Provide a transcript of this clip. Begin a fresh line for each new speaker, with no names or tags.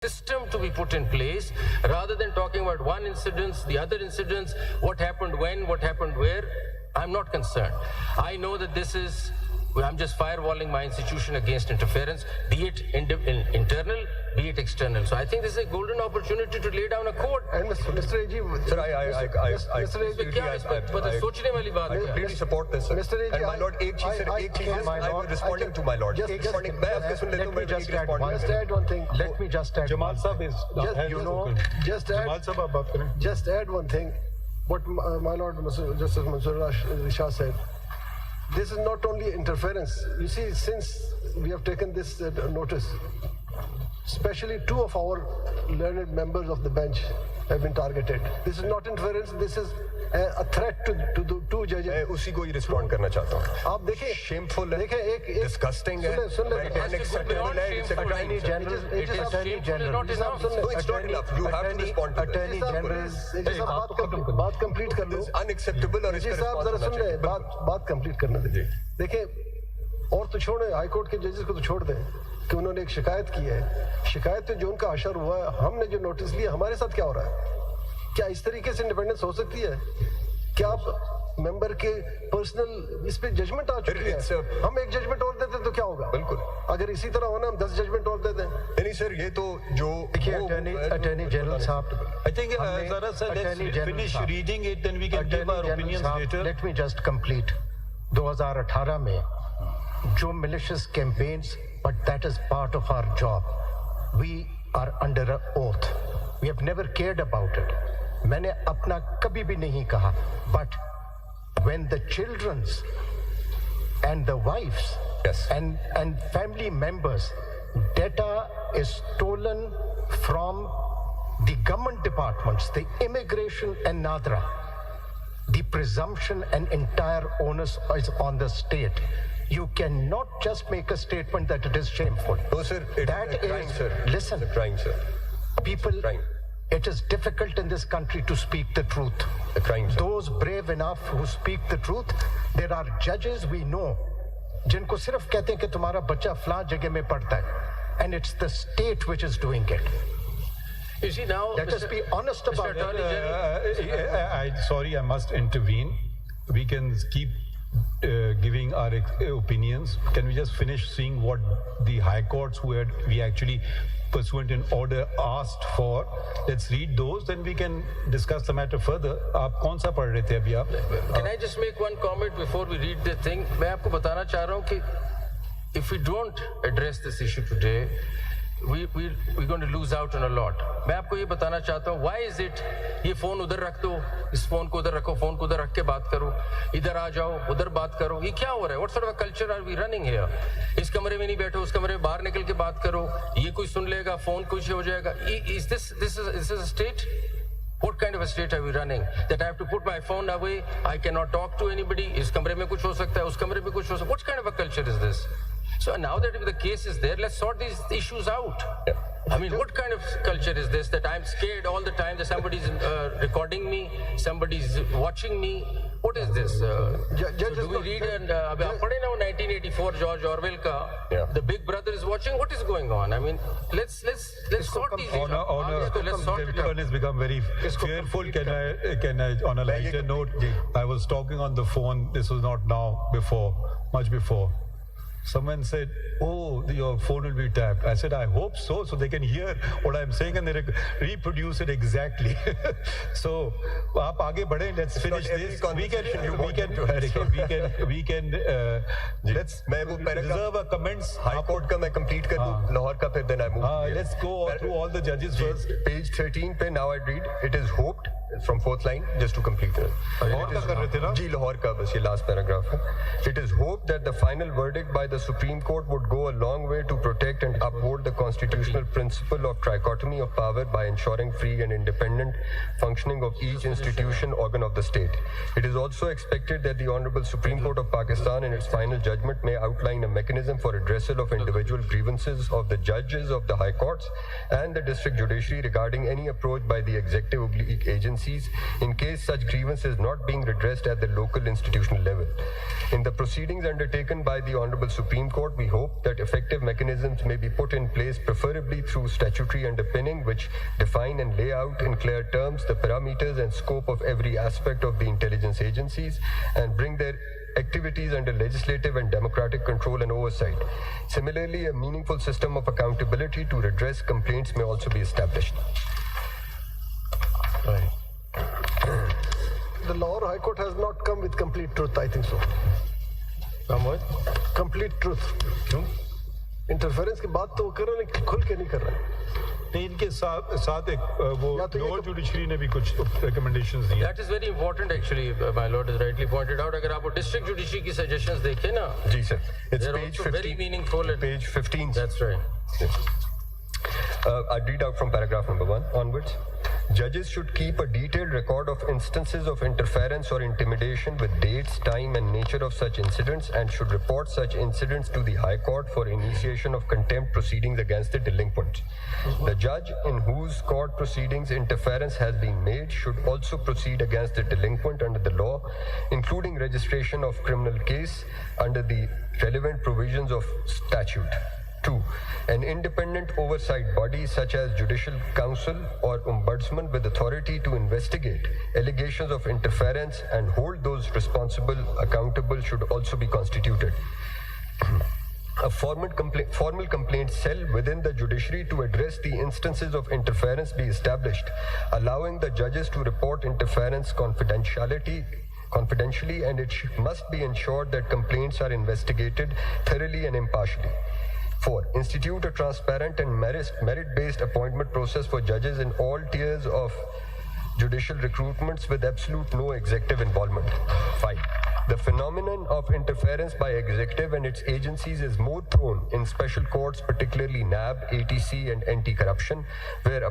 system to be put in place rather than talking about one incident, the other incidents, what happened when, what happened where. I'm not concerned. I know that this is, I'm just firewalling my institution against interference, be it internal, be it external. So I think this is a golden opportunity to lay down a code.
And Mr. AG,
Sir, I completely support this, sir.
Mr. AG,
and my lord, I was responding to my lord.
Just add one thing.
Let me just add.
Jamal Sahab is,
just add one thing. What my lord Justice Mansoor Shah said. This is not only interference. You see, since we have taken this notice, especially two of our learned members of the bench have been targeted. This is not interference. This is a threat to the two judges.
मैं उसी को ही respond करना चाहता हूँ.
आप देखिए,
shameful है, disgusting है, unacceptable है. It's a crime.
Attorney General,
It is
Attorney General.
not enough.
No, it's not enough. You have to respond to
Attorney
this.
General.
बात कंप्लीट कर लो.
It's unacceptable और इसका
साहब जरा सुन ले, बात कंप्लीट करने दीजिए. देखिए, और तो छोड़े, हाई कोर्ट के जजेस को तो छोड़ दें कि उन्होंने एक शिकायत की है. शिकायत में जो उनका असर हुआ है, हमने जो नोटिस लिया, हमारे साथ क्या हो रहा है? क्या इस तरीके से इंडिपेंडेंस हो सकती है? क्या आप मेंबर के पर्सनल इस पे जजमेंट आ चुकी है? हम एक जजमेंट और देते तो क्या होगा?
बिल्कुल.
अगर इसी तरह होना, हम 10 जजमेंट और दे दें.
नहीं सर, ये तो जो
Attorney General साहब,
I think Zara sir, let's finish reading it, then we can give our opinions later.
Let me just complete. 2018 में जो malicious campaigns, but that is part of our job. We are under an oath. We have never cared about it. मैंने अपना कभी भी नहीं कहा. But when the children's and the wives and family members data is stolen from the government departments, the immigration and NADRA, the presumption and entire onus is on the state. You cannot just make a statement that it is shameful.
No, sir.
That is,
crime, sir.
listen,
It's a crime, sir.
people,
crime.
it is difficult in this country to speak the truth.
A crime, sir.
Those brave enough who speak the truth, there are judges we know, जिनको सिर्फ कहते हैं कि तुम्हारा बच्चा फलां जगह में पढ़ता है. And it's the state which is doing it.
You see now,
Let us be honest about it.
Sorry, I must intervene. We can keep giving our opinions. Can we just finish seeing what the high courts we actually pursuant an order asked for? Let's read those, then we can discuss the matter further. आप कौन सा पढ़ रहे थे अभी आप?
Can I just make one comment before we read the thing? मैं आपको बताना चाह रहा हूँ कि if we don't address this issue today, we're going to lose out on a lot. मैं आपको ये बताना चाहता हूँ, why is it ये फोन उधर रख दो, इस फोन को उधर रखो, फोन को उधर रख के बात करो, इधर आ जाओ, उधर बात करो, ये क्या हो रहा है? What sort of a culture are we running here? इस कमरे में नहीं बैठो, उस कमरे में बाहर निकल के बात करो, ये कोई सुन लेगा, फोन कुछ हो जाएगा. Is this a state? What kind of a state are we running? That I have to put my phone away, I cannot talk to anybody, इस कमरे में कुछ हो सकता है, उस कमरे में कुछ हो सकता है. What kind of a culture is this? So now that the case is there, let's sort these issues out.
Yeah.
I mean, what kind of culture is this that I'm scared all the time that somebody's recording me, somebody's watching me? What is this? So do we read and अब आप पढ़े ना 1984 George Orwell का, the Big Brother is watching. What is going on? I mean, let's sort these issues out. Let's sort it out.
Everyone has become very fearful. Can I on a lighter note? I was talking on the phone. This was not now, before, much before. Someone said, "Oh, your phone will be tapped." I said, "I hope so they can hear what I'm saying and they reproduce it exactly." So, आप आगे बढ़ें. Let's finish this. We can. Let's reserve our comments.
High Court का मैं complete कर दूँ, लाहौर का फिर then I move.
Let's go through all the judges first.
Page 13 पे now I read. It is hoped from 4th line just to complete it.
Lahore का कर रहे थे ना?
जी लाहौर का बस ये last paragraph है. It is hoped that the final verdict by the Supreme Court would go a long way to protect and uphold the constitutional principle of trichotomy of power by ensuring free and independent functioning of each institution organ of the state. It is also expected that the Honorable Supreme Court of Pakistan in its final judgment may outline a mechanism for redressal of individual grievances of the judges of the high courts and the district judiciary regarding any approach by the executive agency agencies in case such grievance is not being redressed at the local institutional level. In the proceedings undertaken by the Honorable Supreme Court, we hope that effective mechanisms may be put in place, preferably through statutory underpinning, which define and lay out in clear terms the parameters and scope of every aspect of the intelligence agencies and bring their activities under legislative and democratic control and oversight. Similarly, a meaningful system of accountability to redress complaints may also be established.
Right. The Lahore High Court has not come with complete truth, I think so.
Come with?
Complete truth.
क्यों?
Interference की बात तो वो कर रहे हैं लेकिन खुल के नहीं कर रहे हैं.
नहीं, इनके साथ एक वो
या तो ये
लोअर जुडिशरी ने भी कुछ recommendations दिए.
That is very important actually, my lord has rightly pointed out. अगर आप वो district judiciary की suggestions देखें ना,
Ji sir, it's
they're
page
also
15.
very meaningful. And
Page 15.
that's right.
I read out from paragraph number 1 onwards. Judges should keep a detailed record of instances of interference or intimidation with dates, time, and nature of such incidents and should report such incidents to the High Court for initiation of contempt proceedings against the delinquent. The judge in whose court proceedings interference has been made should also proceed against the delinquent under the law, including registration of criminal case under the relevant provisions of statute. 2. An independent oversight body such as Judicial Council or Ombudsman with authority to investigate allegations of interference and hold those responsible accountable should also be constituted. A formal complaint cell within the judiciary to address the instances of interference be established, allowing the judges to report interference confidentially, and it must be ensured that complaints are investigated thoroughly and impartially. 4. Institute a transparent and merit-based appointment process for judges in all tiers of judicial recruitments with absolute no executive involvement. 5. The phenomenon of interference by executive and its agencies is more prone in special courts, particularly NAB, ATC, and anti-corruption, where